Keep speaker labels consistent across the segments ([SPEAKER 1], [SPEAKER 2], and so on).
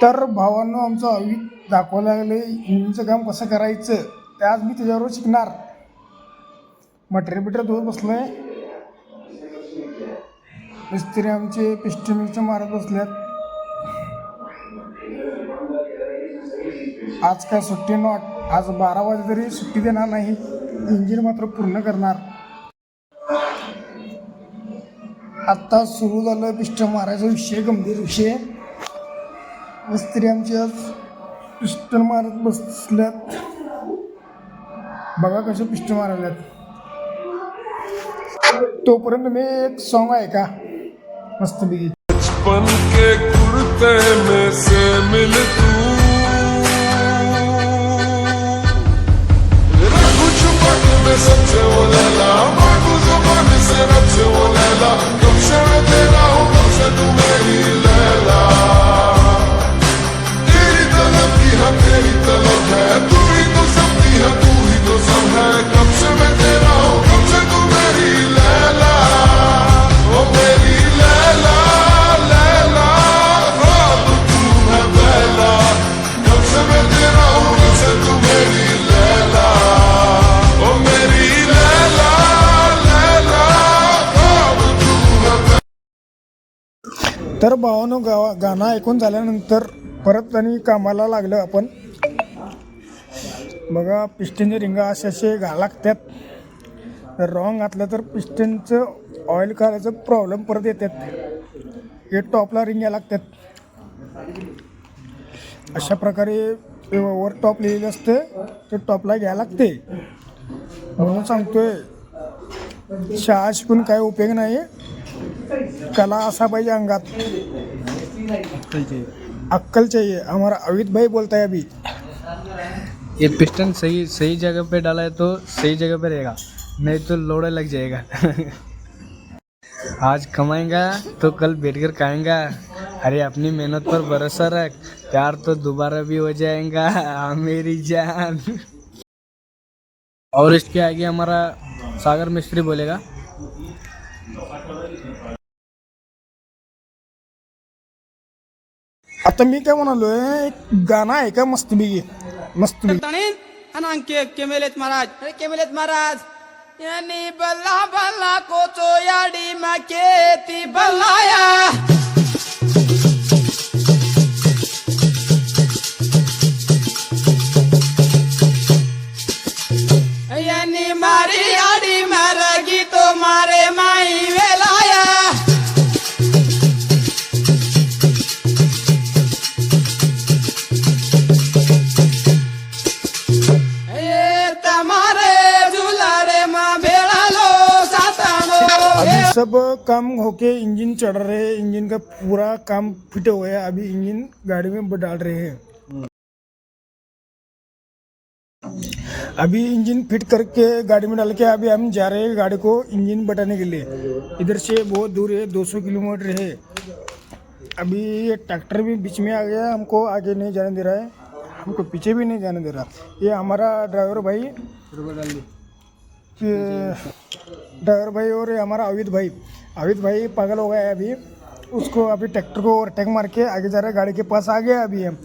[SPEAKER 1] तर भावांनो आमचं अवीत दाखवायला लागले इंजिनचं काम कसं करायचं ते आज मी त्याच्यावर शिकणार. मटेरियल धुवत बसलोय. मिस्त्री आमचे पिस्टन मारत बसल्यात. आज काय सुट्टी नॉट. आज 12 वाजे तरी सुट्टी देणार नाही. इंजिन मात्र पूर्ण करणार. आत्ता सुरू झालं पिस्टन मारायचा विषय, गंभीर विषय. मिस्त्री आमचे आज पिस्टन मारत बसल्यात. बघा कसे पिस्टन मारल्यात. तोपर्यंत मी एक सॉन्ग ऐका मस्तपैकी.
[SPEAKER 2] बचपन के कुर्ते में से मिल तू, रखू छुपा के मैं सबसे वो लैला, मांगू ज़ुबान से रब से वो लैला, कब से मैं तेरा हूँ कब से तू मेरी लैला, तेरी तलब की हाँ तेरी तलब है, तू ही तो सबकी है तू ही तो सब है, कब से मैं तेरा हूँ कब से तू मेरी लैला, ओ मेरी लैला लैला, रात तू है पहला, कब से मैं तेरा हूँ कब से तू मेरी लैला, ओ मेरी लैला लैला, रात तू है पहला.
[SPEAKER 1] तर भावानो गाणं ऐकून झाल्यानंतर परत आणि कामाला लागलं आपण. बघा पिस्टनचे रिंगा असे असे लागतात. तर रॉंग घातलं तर पिस्टनचं ऑइल काढायचं प्रॉब्लेम परत येतात. हे टॉपला रिंग्या लागतात. अशा प्रकारे वर टॉप लिहिलेलं असतं ते टॉपला घ्यायला लागते. म्हणून सांगतोय शाळा शिकून काय उपयोग नाही. कला असा पाहिजे अंगात. अक्कल चाहिए. हमारा अवित भाई बोलता है अभी.
[SPEAKER 3] ये पिस्टन सही सही जगह पे डाला है तो सही जगह पे रहेगा, नहीं तो लोड़ा लग जाएगा. आज कमाएगा तो कल बैठकर खाएंगा. अरे अपनी मेहनत पर भरोसा रख, प्यार तो दोबारा भी हो जाएगा मेरी जान. और इसके आगे हमारा सागर मिस्त्री बोलेगा.
[SPEAKER 1] आता मी काय म्हणालोय, गाणं आहे का मस्तपैकी मस्तपैकी.
[SPEAKER 4] केमेलेत महाराज यानी बल्ला बल्ला को तो याडी माकेती बल्लाया यानी मारी याडी मारगी तो मारे माई वेलाया.
[SPEAKER 1] अभी सब काम होके इंजन चढ़ रहे हैं. इंजन का पूरा काम फिट हुआ है. अभी इंजन गाड़ी में डाल रहे हैं. अभी इंजन फिट करके गाड़ी में डाल के अभी हम जा रहे हैं गाड़ी को इंजन बैठाने के लिए. इधर से बहुत दूर है, 200 किलोमीटर है. अभी ये ट्रैक्टर भी बीच में आ गया. हमको आगे नहीं जाने दे रहा है, हमको पीछे भी नहीं जाने दे रहा. ये हमारा ड्राइवर भाई और ये हमारा अवित भाई पागल हो गया है अभी. उसको अभी ट्रैक्टर को ओवरटेक मार के आगे जा रहा है. गाड़ी के पास आ गया अभी हम.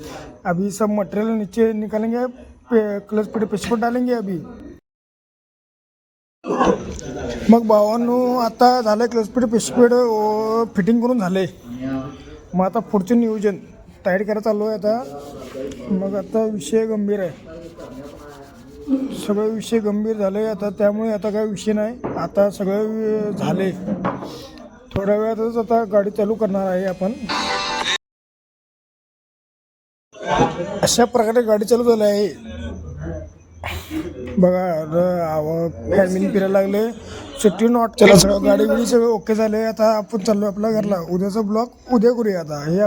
[SPEAKER 1] अभी सब मटेरियल नीचे निकालेंगे, क्लच पेड पेशपट डालेंगे अभी. मग भावांनो आता झालं क्लच पेड पेशपेड फिटिंग करून झाले. मग आता पुढचं नियोजन तयारी करायला चाललो आहे आता. मग आता विषय गंभीर आहे. सगळे विषय गंभीर झाले आता. त्यामुळे आता काही विषय नाही. आता सगळं झाले. थोड्या वेळातच आता गाडी चालू करणार आहे आपण. अशा प्रकारे गाडी चालू झाली आहे. बघा फॅमिली फिरायला लागले. सुट्टी नॉट. चला सगळं गाडी बिडी सगळं ओके झाले. आता आपण चाललो आपल्या घरला. उद्याचा ब्लॉग उद्या करूया आता. हे